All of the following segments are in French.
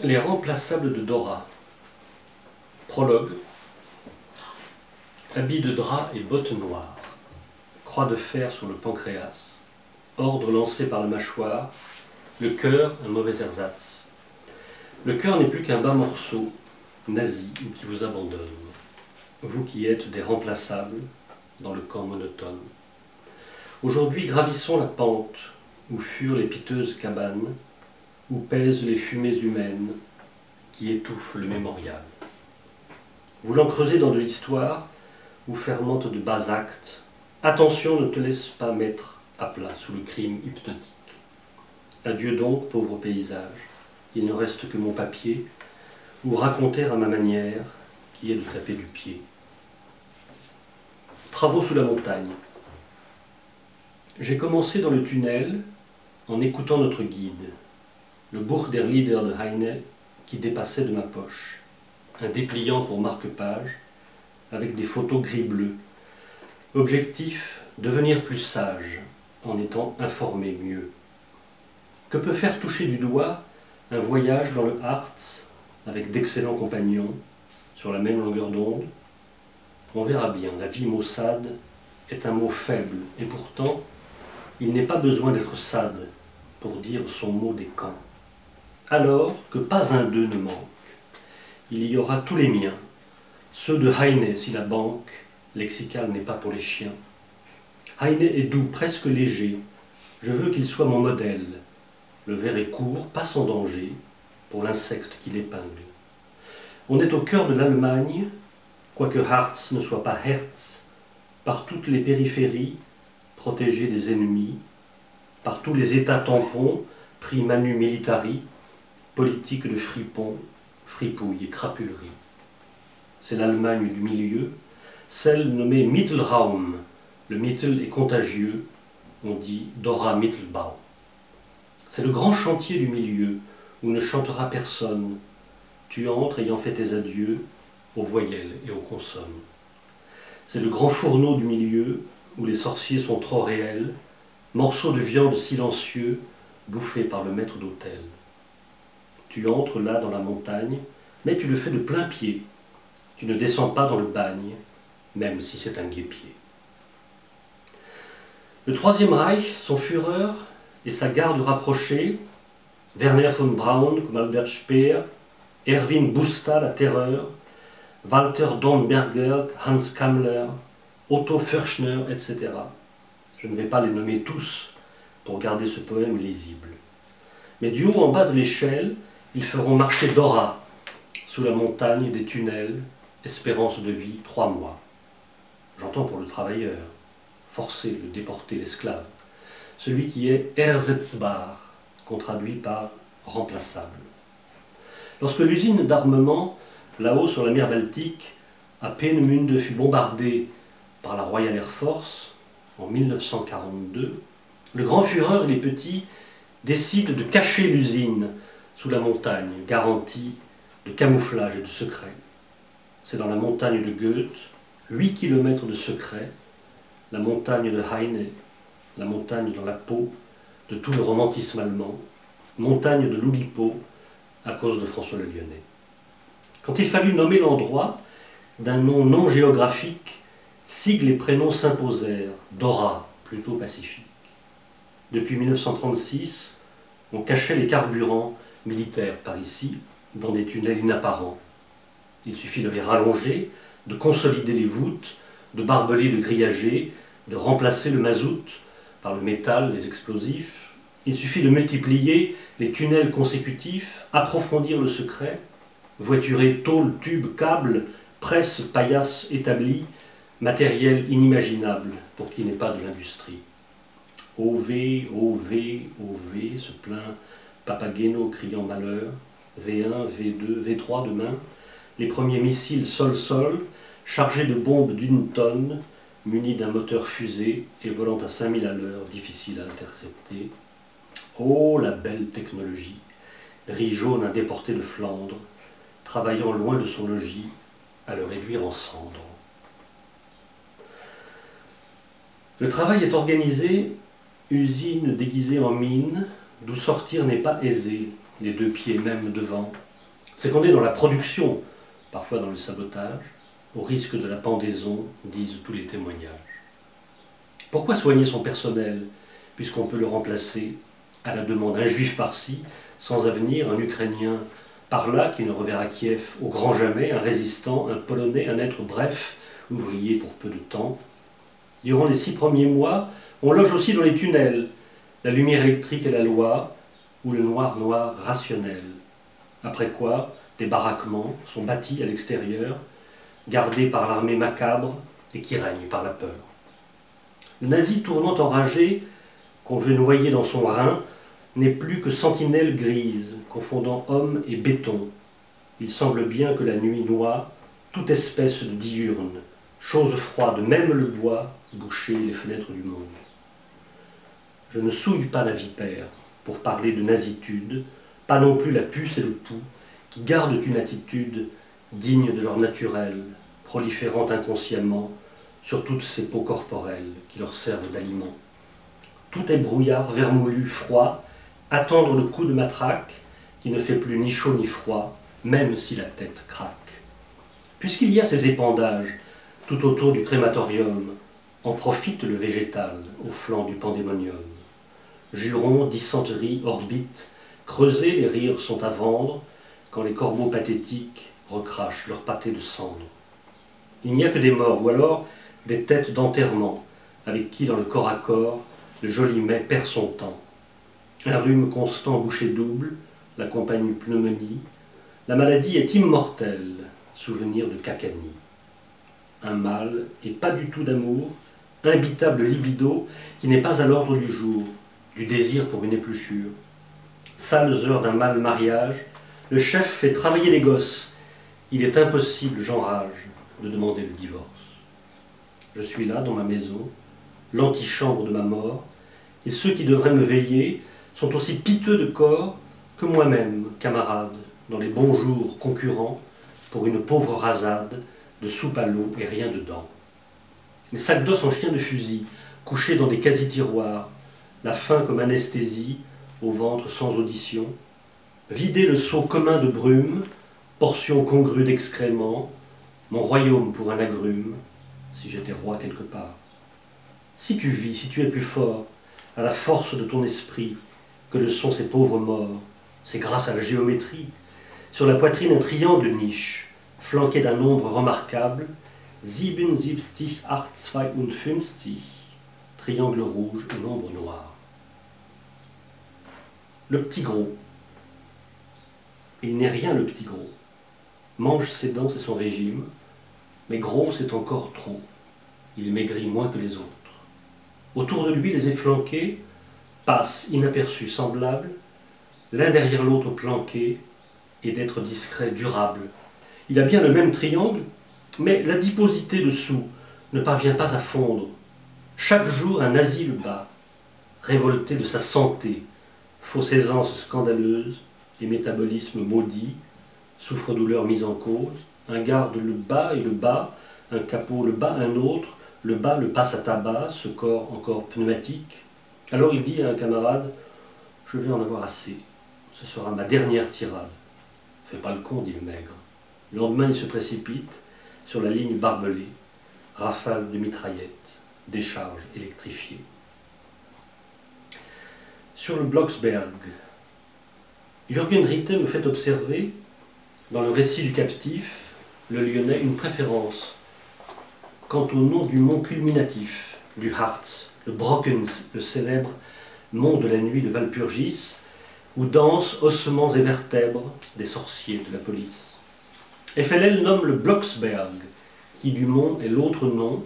Les remplaçables de Dora. Prologue. Habits de drap et bottes noires. Croix de fer sur le pancréas. Ordre lancé par la mâchoire. Le cœur, un mauvais ersatz. Le cœur n'est plus qu'un bas morceau, nazi, ou qui vous abandonne. Vous qui êtes des remplaçables dans le camp monotone. Aujourd'hui, gravissons la pente où furent les piteuses cabanes, où pèsent les fumées humaines qui étouffent le mémorial. Voulant creuser dans de l'histoire, où fermente de bas actes, attention, ne te laisse pas mettre à plat sous le crime hypnotique. Adieu donc, pauvre paysage, il ne reste que mon papier, ou raconter à ma manière, qui est de taper du pied. Travaux sous la montagne. J'ai commencé dans le tunnel en écoutant notre guide, le Buch der Lieder de Heine qui dépassait de ma poche, un dépliant pour marque-page avec des photos gris-bleu. Objectif, devenir plus sage en étant informé mieux. Que peut faire toucher du doigt un voyage dans le Harz avec d'excellents compagnons sur la même longueur d'onde? On verra bien, la vie maussade est un mot faible et pourtant il n'est pas besoin d'être sade pour dire son mot des camps. Alors que pas un d'eux ne manque. Il y aura tous les miens, ceux de Heine si la banque lexicale n'est pas pour les chiens. Heine est doux, presque léger, je veux qu'il soit mon modèle. Le vers est court, pas sans danger, pour l'insecte qui l'épingle. On est au cœur de l'Allemagne, quoique Harz ne soit pas Herz, par toutes les périphéries, protégées des ennemis, par tous les états tampons, pris manu militari, politique de fripons, fripouille et crapulerie. C'est l'Allemagne du milieu, celle nommée Mittelraum. Le Mittel est contagieux, on dit Dora Mittelbau. C'est le grand chantier du milieu, où ne chantera personne. Tu entres ayant fait tes adieux aux voyelles et aux consonnes. C'est le grand fourneau du milieu, où les sorciers sont trop réels, morceaux de viande silencieux, bouffés par le maître d'hôtel. Tu entres là dans la montagne, mais tu le fais de plein pied. Tu ne descends pas dans le bagne, même si c'est un guêpier. Le Troisième Reich, son Führer et sa garde rapprochée, Werner von Braun comme Albert Speer, Erwin Busta, la terreur, Walter Dornberger, Hans Kammler, Otto Fürchner, etc. Je ne vais pas les nommer tous pour garder ce poème lisible. Mais du haut en bas de l'échelle, ils feront marcher Dora sous la montagne des tunnels, espérance de vie 3 mois. J'entends pour le travailleur, forcé, le déporté, l'esclave, celui qui est ersetzbar, qu'on traduit par remplaçable. Lorsque l'usine d'armement, là-haut sur la mer Baltique, à Peenemünde fut bombardée par la Royal Air Force en 1942, le grand Führer et les petits décident de cacher l'usine sous la montagne, garantie de camouflage et de secret. C'est dans la montagne de Goethe, 8 km de secret, la montagne de Heine, la montagne dans la peau de tout le romantisme allemand, montagne de l'Oulipo à cause de François le Lyonnais. Quand il fallut nommer l'endroit d'un nom non géographique, sigles et prénoms s'imposèrent, Dora, plutôt pacifique. Depuis 1936, on cachait les carburants militaires par ici, dans des tunnels inapparents. Il suffit de les rallonger, de consolider les voûtes, de barbeler, de grillager, de remplacer le mazout par le métal, les explosifs. Il suffit de multiplier les tunnels consécutifs, approfondir le secret, voiturer tôle, tube, câble, presse, paillasse établie, matériel inimaginable pour qu'il n'ait pas de l'industrie. OV, OV, OV, se plaint Papageno criant malheur, V1, V2, V3 demain, les premiers missiles sol-sol, chargés de bombes d'1 tonne, munis d'un moteur fusée et volant à 5000 à l'heure, difficile à intercepter. Oh, la belle technologie, riz jaune à déporter de Flandre, travaillant loin de son logis, à le réduire en cendres. Le travail est organisé, usine déguisée en mine, d'où sortir n'est pas aisé, les 2 pieds même devant, C'est qu'on est dans la production, parfois dans le sabotage, au risque de la pendaison, disent tous les témoignages. Pourquoi soigner son personnel, puisqu'on peut le remplacer à la demande un juif par-ci, sans avenir, un Ukrainien par-là, qui ne reverra Kiev au grand jamais, un résistant, un Polonais, un être bref, ouvrier pour peu de temps. Durant les 6 premiers mois, on loge aussi dans les tunnels, la lumière électrique est la loi, ou le noir rationnel. Après quoi, des baraquements sont bâtis à l'extérieur, gardés par l'armée macabre et qui règne par la peur. Le nazi tournant enragé, qu'on veut noyer dans son rein, n'est plus que sentinelle grise, confondant homme et béton. Il semble bien que la nuit noie toute espèce de diurne, chose froide, même le bois, boucher les fenêtres du monde. Je ne souille pas la vipère pour parler de nazitude, pas non plus la puce et le poux, qui gardent une attitude digne de leur naturel, proliférant inconsciemment sur toutes ces peaux corporelles qui leur servent d'aliment. Tout est brouillard, vermoulu, froid, attendre le coup de matraque qui ne fait plus ni chaud ni froid, même si la tête craque. Puisqu'il y a ces épandages tout autour du crématorium, en profite le végétal au flanc du pandémonium. Jurons, dysenterie, orbite, creusés, les rires sont à vendre, quand les corbeaux pathétiques recrachent leur pâté de cendres. Il n'y a que des morts, ou alors des têtes d'enterrement, avec qui dans le corps à corps, le joli mai perd son temps. Un rhume constant bouché double, l'accompagne pneumonie. La maladie est immortelle, souvenir de Cacani. Un mal, et pas du tout d'amour, imbitable libido qui n'est pas à l'ordre du jour, du désir pour une épluchure. Sales heures d'un mal mariage, le chef fait travailler les gosses. Il est impossible, j'enrage, de demander le divorce. Je suis là, dans ma maison, l'antichambre de ma mort, et ceux qui devraient me veiller sont aussi piteux de corps que moi-même, camarade, dans les bons jours concurrents, pour une pauvre rasade de soupe à l'eau et rien dedans. Les sacs d'os en chien de fusil, couchés dans des quasi-tiroirs, la faim comme anesthésie, au ventre sans audition, vider le seau commun de brume, portion congrue d'excréments, mon royaume pour un agrume, si j'étais roi quelque part. Si tu vis, si tu es plus fort, à la force de ton esprit, que le sont ces pauvres morts, c'est grâce à la géométrie. Sur la poitrine, un triangle niche, flanqué d'un nombre remarquable, 77, 8, 52, triangle rouge et nombre noir. Le petit gros. Il n'est rien le petit gros. Mange ses dents, c'est son régime, mais gros, c'est encore trop. Il maigrit moins que les autres. Autour de lui, les efflanqués passent inaperçus, semblables, l'un derrière l'autre planqués, et d'être discret, durable. Il a bien le même triangle, mais l'adiposité dessous ne parvient pas à fondre. Chaque jour, un nazi le bat, révolté de sa santé, fausse aisance scandaleuse et métabolisme maudit, souffre-douleur mise en cause, un garde le bat et le bat, un capot le bat, un autre, le bat le passe à tabac, ce corps encore pneumatique. Alors il dit à un camarade, « Je vais en avoir assez, ce sera ma dernière tirade. » « Fais pas le con, dit le maigre. Le lendemain, il se précipite sur la ligne barbelée, rafale de mitraillettes, décharge électrifiée. Sur le Blocksberg, Jürgen Ritte me fait observer, dans le récit du captif, le Lyonnais, une préférence quant au nom du mont culminatif du Harz, le Brockens, le célèbre mont de la nuit de Walpurgis, où dansent ossements et vertèbres des sorciers de la police. FLL nomme le Blocksberg, qui du mont est l'autre nom,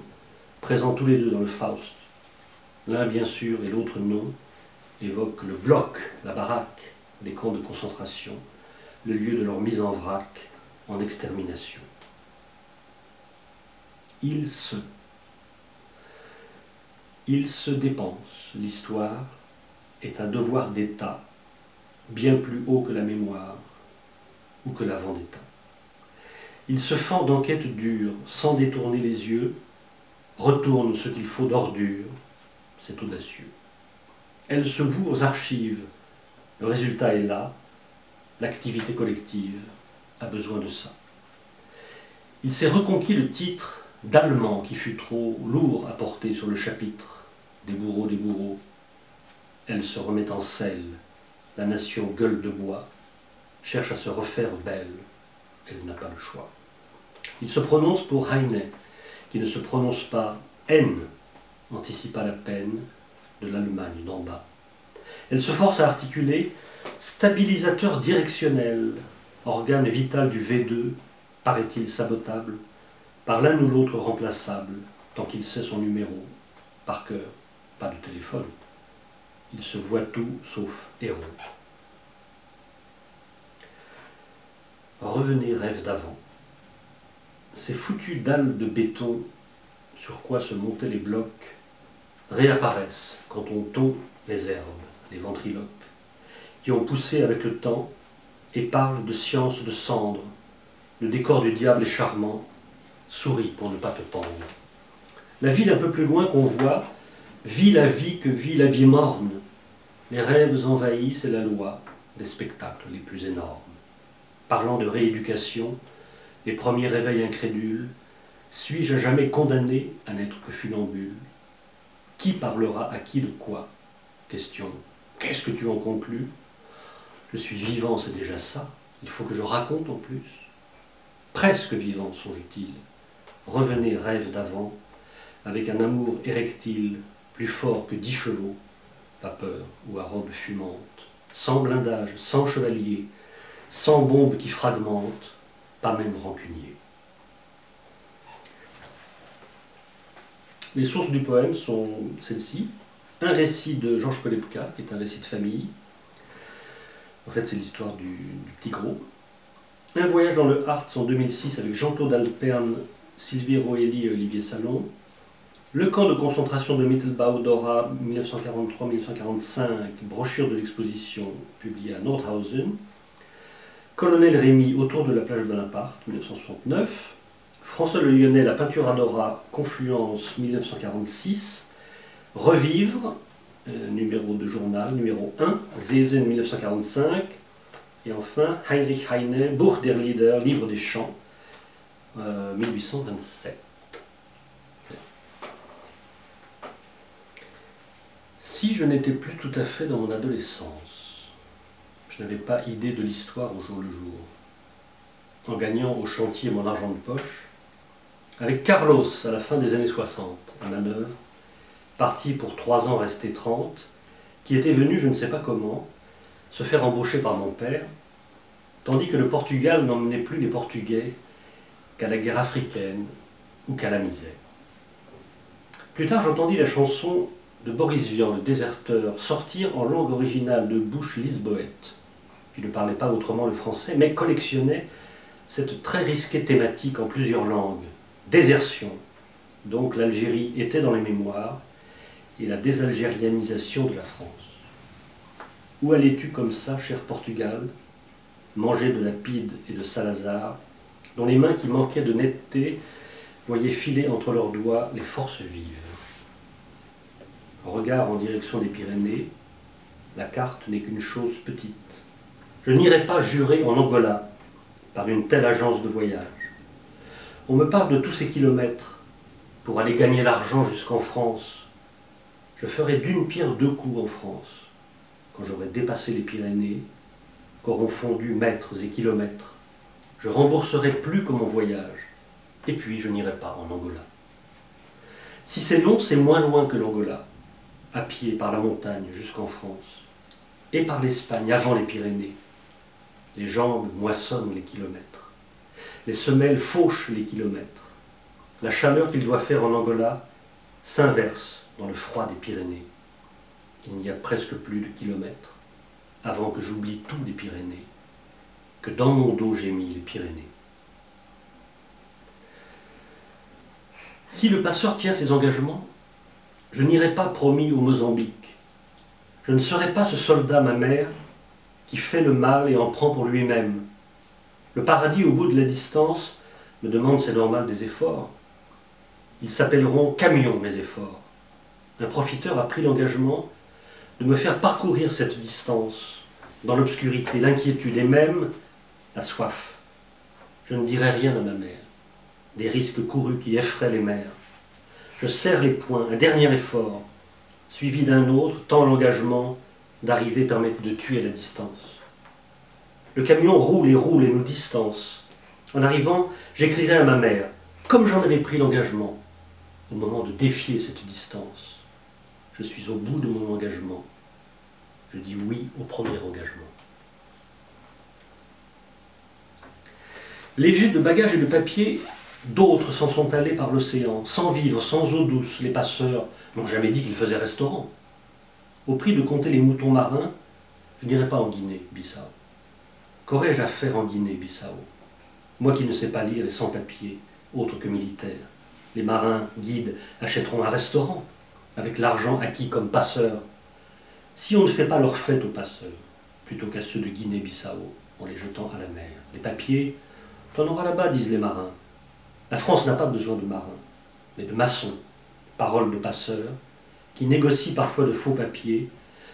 présent tous les deux dans le Faust. L'un bien sûr et l'autre non, évoque le bloc, la baraque, des camps de concentration, le lieu de leur mise en vrac, en extermination. Il se dépense, l'histoire est un devoir d'État, bien plus haut que la mémoire ou que la vendetta. Il se fend d'enquêtes dures, sans détourner les yeux, retourne ce qu'il faut d'ordure, c'est audacieux. Elle se voue aux archives, le résultat est là, l'activité collective, a besoin de ça. Il s'est reconquis le titre d'allemand qui fut trop lourd à porter sur le chapitre des bourreaux. Elle se remet en selle, la nation gueule de bois, cherche à se refaire belle, elle n'a pas le choix. Il se prononce pour Heine, qui ne se prononce pas N, anticipa la peine de l'Allemagne d'en bas. Elle se force à articuler stabilisateur directionnel, organe vital du V2, paraît-il sabotable, par l'un ou l'autre remplaçable, tant qu'il sait son numéro, par cœur, pas de téléphone. Il se voit tout sauf héros. Revenez rêve d'avant. Ces foutues dalles de béton sur quoi se montaient les blocs réapparaissent quand on tond les herbes, les ventriloques, qui ont poussé avec le temps et parlent de science de cendre. Le décor du diable est charmant, souris pour ne pas te pendre. La ville un peu plus loin qu'on voit vit la vie que vit la vie morne. Les rêves envahissent et la loi des spectacles les plus énormes. Parlant de rééducation, les premiers réveils incrédules, suis-je à jamais condamné à n'être que funambule? Qui parlera à qui de quoi? Question. Qu'est-ce que tu en conclus? Je suis vivant, c'est déjà ça. Il faut que je raconte en plus. Presque vivant, songe-t-il. Revenez rêve d'avant, avec un amour érectile, plus fort que 10 chevaux, vapeur ou à robe fumante, sans blindage, sans chevalier, sans bombe qui fragmente, pas même rancunier. Les sources du poème sont celles-ci. Un récit de Georges Kolebka, qui est un récit de famille. En fait, c'est l'histoire du petit gros. Un voyage dans le Harz en 2006 avec Jean-Claude Alperne, Sylvie Roelli et Olivier Salon. Le camp de concentration de Mittelbau-Dora 1943-1945, brochure de l'exposition publiée à Nordhausen. Colonel Rémy autour de la plage Bonaparte 1969. François Le Lyonnais, la peinture à Dora, Confluence 1946. Revivre, numéro de journal, numéro 1, Zesen 1945. Et enfin, Heinrich Heine, Buch der Lieder, livre des chants, 1827. Si je n'étais plus tout à fait dans mon adolescence, je n'avais pas idée de l'histoire au jour le jour. En gagnant au chantier mon argent de poche, avec Carlos à la fin des années 60, à Manœuvre, parti pour 3 ans resté 30, qui était venu, je ne sais pas comment, se faire embaucher par mon père, tandis que le Portugal n'emmenait plus les Portugais qu'à la guerre africaine ou qu'à la misère. Plus tard, j'entendis la chanson de Boris Vian, le déserteur, sortir en langue originale de bouche lisboète, qui ne parlait pas autrement le français, mais collectionnait cette très risquée thématique en plusieurs langues, désertion. Donc l'Algérie était dans les mémoires, et la désalgérianisation de la France. Où allais-tu comme ça, cher Portugal, manger de Lapide et de Salazar, dont les mains qui manquaient de netteté voyaient filer entre leurs doigts les forces vives? Regard en direction des Pyrénées, la carte n'est qu'une chose petite. Je n'irai pas jurer en Angola par une telle agence de voyage. On me parle de tous ces kilomètres pour aller gagner l'argent jusqu'en France. Je ferai d'une pierre 2 coups en France, quand j'aurai dépassé les Pyrénées, qu'auront fondu mètres et kilomètres. Je rembourserai plus que mon voyage, et puis je n'irai pas en Angola. Si c'est long, c'est moins loin que l'Angola, à pied par la montagne jusqu'en France, et par l'Espagne avant les Pyrénées. Les jambes moissonnent les kilomètres, les semelles fauchent les kilomètres. La chaleur qu'il doit faire en Angola s'inverse dans le froid des Pyrénées. Il n'y a presque plus de kilomètres avant que j'oublie tout des Pyrénées, que dans mon dos j'ai mis les Pyrénées. Si le passeur tient ses engagements, je n'irai pas promis au Mozambique. Je ne serai pas ce soldat, ma mère, qui fait le mal et en prend pour lui-même. Le paradis au bout de la distance me demande, c'est normal, des efforts. Ils s'appelleront camions, mes efforts. Un profiteur a pris l'engagement de me faire parcourir cette distance, dans l'obscurité, l'inquiétude et même la soif, Je ne dirai rien à ma mère. Des risques courus qui effraient les mères. Je serre les poings, un dernier effort, suivi d'un autre, tant l'engagement d'arriver permet de tuer la distance. Le camion roule et nous distance. En arrivant, j'écrirai à ma mère, comme j'en avais pris l'engagement, au moment de défier cette distance. Je suis au bout de mon engagement. Je dis oui au premier engagement. Légers de bagages et de papier, d'autres s'en sont allés par l'océan, sans vivre, sans eau douce. Les passeurs n'ont jamais dit qu'ils faisaient restaurant. Au prix de compter les moutons marins, je n'irai pas en Guinée-Bissau. Qu'aurais-je à faire en Guinée-Bissau? Moi qui ne sais pas lire et sans papier, autre que militaire. Les marins, guides, achèteront un restaurant, avec l'argent acquis comme passeurs. Si on ne fait pas leur fête aux passeurs, plutôt qu'à ceux de Guinée-Bissau, en les jetant à la mer. Les papiers, t'en auras là-bas, disent les marins. La France n'a pas besoin de marins, mais de maçons, paroles de passeurs, qui négocient parfois de faux papiers,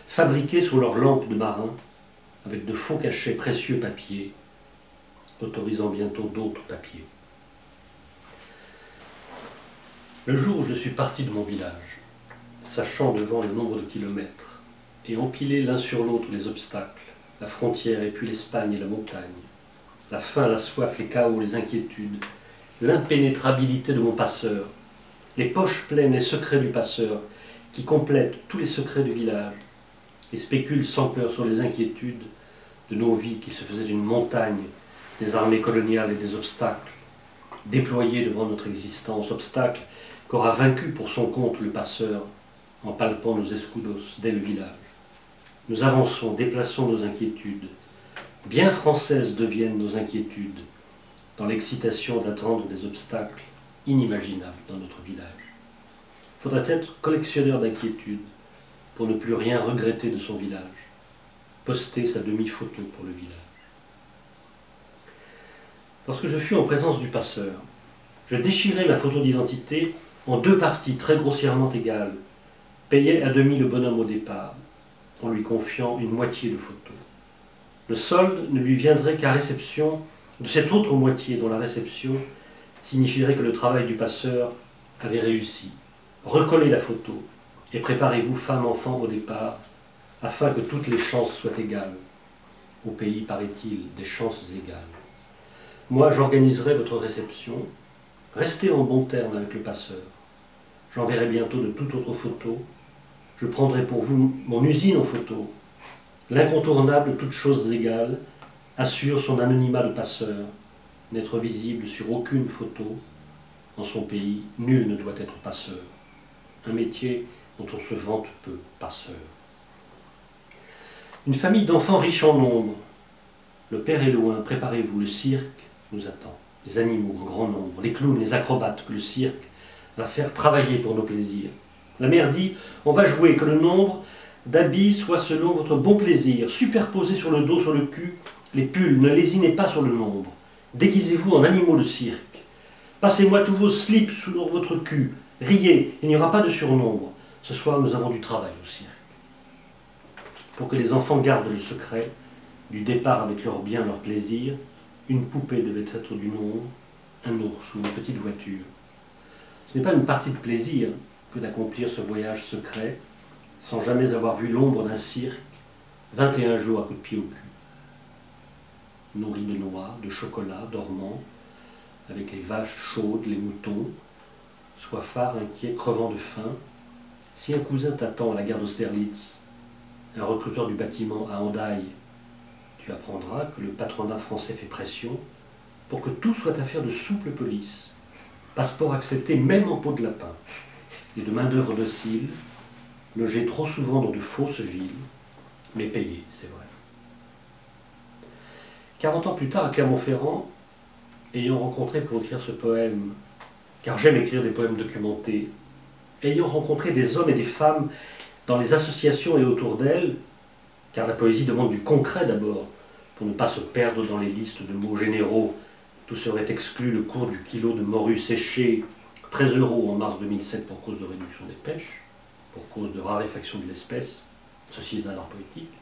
fabriqués sous leurs lampes de marins, avec de faux cachets précieux papiers, autorisant bientôt d'autres papiers. Le jour où je suis parti de mon village, sachant devant le nombre de kilomètres, et empilé l'un sur l'autre les obstacles, la frontière et puis l'Espagne et la montagne, la faim, la soif, les chaos, les inquiétudes, l'impénétrabilité de mon passeur, les poches pleines et secrets du passeur, qui complètent tous les secrets du village, et spéculent sans peur sur les inquiétudes de nos vies qui se faisaient une montagne des armées coloniales et des obstacles, déployés devant notre existence, obstacles qu'aura vaincu pour son compte le passeur en palpant nos escudos dès le village. Nous avançons, déplaçons nos inquiétudes. Bien françaises deviennent nos inquiétudes, dans l'excitation d'attendre des obstacles inimaginables dans notre village. Faudrait être collectionneur d'inquiétudes pour ne plus rien regretter de son village, poster sa demi-photo pour le village. Lorsque je fus en présence du passeur, je déchirai ma photo d'identité en deux parties très grossièrement égales, payais à demi le bonhomme au départ, en lui confiant une moitié de photo. Le solde ne lui viendrait qu'à réception de cette autre moitié dont la réception signifierait que le travail du passeur avait réussi. Recollez la photo et préparez-vous femme-enfant au départ, afin que toutes les chances soient égales. Au pays, paraît-il, des chances égales. Moi, j'organiserai votre réception. Restez en bon terme avec le passeur. J'enverrai bientôt de toute autre photo. Je prendrai pour vous mon usine en photo. L'incontournable, toutes choses égales, assure son anonymat de passeur, n'être visible sur aucune photo. Dans son pays, nul ne doit être passeur. Un métier dont on se vante peu, passeur. Une famille d'enfants riches en nombre. Le père est loin, préparez-vous, le cirque nous attend. Les animaux en grand nombre, les clowns, les acrobates que le cirque va faire travailler pour nos plaisirs. La mère dit, on va jouer, que le nombre d'habits soit selon votre bon plaisir. Superposez sur le dos, sur le cul, les pulls, ne lésinez pas sur le nombre. Déguisez-vous en animaux de cirque. Passez-moi tous vos slips sur votre cul. Riez, il n'y aura pas de surnombre. Ce soir, nous avons du travail au cirque. Pour que les enfants gardent le secret du départ avec leurs biens, leurs plaisirs, une poupée devait être du nombre, un ours ou une petite voiture. Ce n'est pas une partie de plaisir que d'accomplir ce voyage secret, sans jamais avoir vu l'ombre d'un cirque, 21 jours à coups de pied au cul. Nourris de noix, de chocolat, dormant, avec les vaches chaudes, les moutons, soifards, inquiets, crevant de faim. Si un cousin t'attend à la gare d'Austerlitz, un recruteur du bâtiment à Hendaye, tu apprendras que le patronat français fait pression pour que tout soit affaire de souple police, passeport accepté même en peau de lapin, et de main-d'œuvre docile, logé trop souvent dans de fausses villes, mais payé, c'est vrai. 40 ans plus tard, à Clermont-Ferrand, ayant rencontré pour écrire ce poème, car j'aime écrire des poèmes documentés, ayant rencontré des hommes et des femmes dans les associations et autour d'elles, car la poésie demande du concret d'abord, pour ne pas se perdre dans les listes de mots généraux, tout serait exclu le cours du kilo de morue séchée, 13 € en mars 2007 pour cause de réduction des pêches, pour cause de raréfaction de l'espèce, ceci est un art poétique.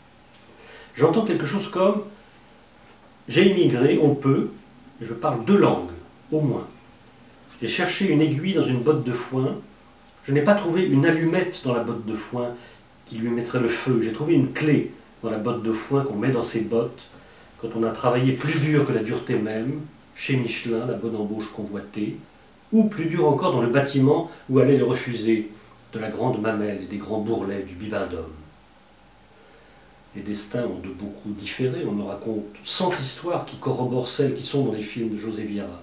J'entends quelque chose comme « J'ai immigré, on peut, et je parle 2 langues, au moins. J'ai cherché une aiguille dans une botte de foin. Je n'ai pas trouvé une allumette dans la botte de foin qui lui mettrait le feu. J'ai trouvé une clé dans la botte de foin qu'on met dans ses bottes quand on a travaillé plus dur que la dureté même, chez Michelin, la bonne embauche convoitée, ou plus dur encore dans le bâtiment où allaient les refusés de la grande mamelle et des grands bourrelets du Bibendum. Les destins ont de beaucoup différé. On me raconte 100 histoires qui corroborent celles qui sont dans les films de José Vieira.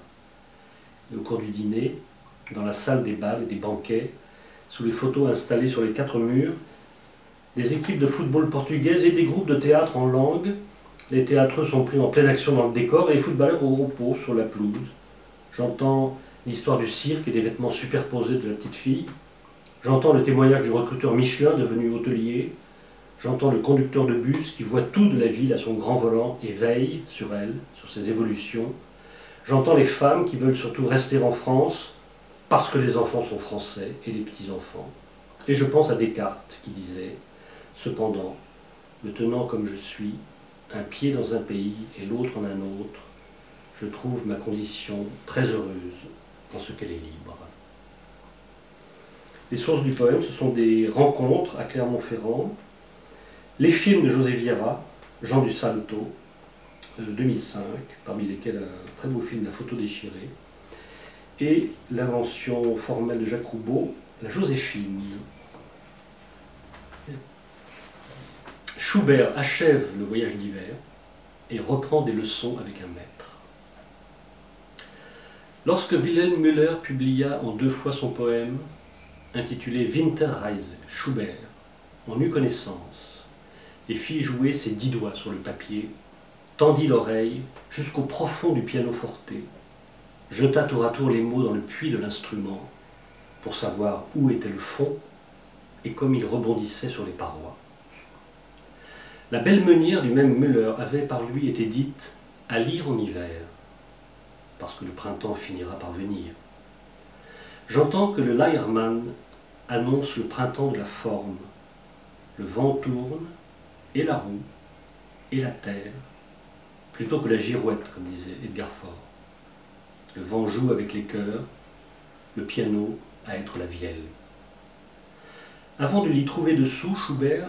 Et au cours du dîner, dans la salle des bals et des banquets, sous les photos installées sur les 4 murs, des équipes de football portugaises et des groupes de théâtre en langue. Les théâtreux sont pris en pleine action dans le décor et les footballeurs au repos sur la pelouse. J'entends l'histoire du cirque et des vêtements superposés de la petite fille. J'entends le témoignage du recruteur Michelin devenu hôtelier. J'entends le conducteur de bus qui voit tout de la ville à son grand volant et veille sur elle, sur ses évolutions. J'entends les femmes qui veulent surtout rester en France parce que les enfants sont français et les petits-enfants. Et je pense à Descartes qui disait « Cependant, me tenant comme je suis, un pied dans un pays et l'autre en un autre, je trouve ma condition très heureuse en ce qu'elle est libre. » Les sources du poème, ce sont des rencontres à Clermont-Ferrand, les films de José Vieira, Jean du Salto, 2005, parmi lesquels un très beau film, La photo déchirée, et l'invention formelle de Jacques Roubaud, La Joséphine. Schubert achève le voyage d'hiver et reprend des leçons avec un maître. Lorsque Wilhelm Müller publia en 2 fois son poème intitulé Winterreise, Schubert en eut connaissance et fit jouer ses 10 doigts sur le papier, tendit l'oreille jusqu'au profond du pianoforte, jeta tour à tour les mots dans le puits de l'instrument pour savoir où était le fond et comme il rebondissait sur les parois. La belle meunière du même Müller avait par lui été dite à lire en hiver, parce que le printemps finira par venir. J'entends que le Leiermann annonce le printemps de la forme. Le vent tourne, et la roue, et la terre, plutôt que la girouette, comme disait Edgar Faure. Le vent joue avec les cœurs, le piano à être la vielle. Avant de l'y trouver dessous, Schubert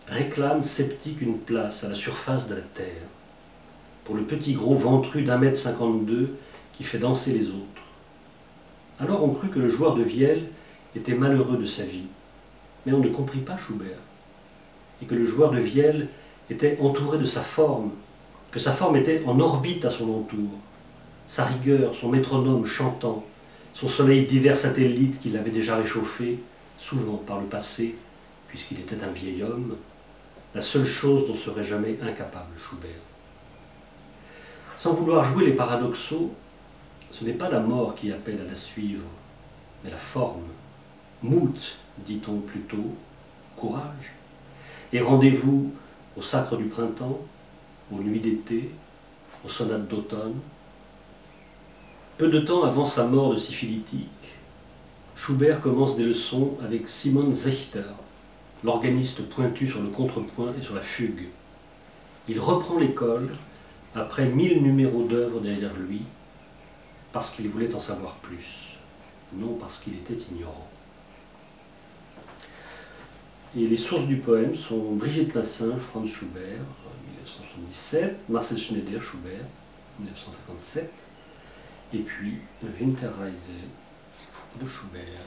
réclame sceptique une place à la surface de la terre, pour le petit gros ventru d'1,52 m qui fait danser les autres. Alors on crut que le joueur de vielle était malheureux de sa vie, mais on ne comprit pas Schubert, et que le joueur de vielle était entouré de sa forme, que sa forme était en orbite à son entour, sa rigueur, son métronome chantant, son soleil divers satellites qui l'avait déjà réchauffé, souvent par le passé, puisqu'il était un vieil homme, la seule chose dont serait jamais incapable Schubert. Sans vouloir jouer les paradoxaux, ce n'est pas la mort qui appelle à la suivre, mais la forme. Mut, dit-on plutôt, courage. Et rendez-vous au sacre du printemps, aux nuits d'été, aux sonates d'automne. Peu de temps avant sa mort de syphilitique, Schubert commence des leçons avec Simon Sechter, l'organiste pointu sur le contrepoint et sur la fugue. Il reprend l'école après 1000 numéros d'œuvres derrière lui, parce qu'il voulait en savoir plus, non parce qu'il était ignorant. Et les sources du poème sont Brigitte Massin, Franz Schubert, 1977, Marcel Schneider, Schubert, 1957, et puis Winterreise de Schubert.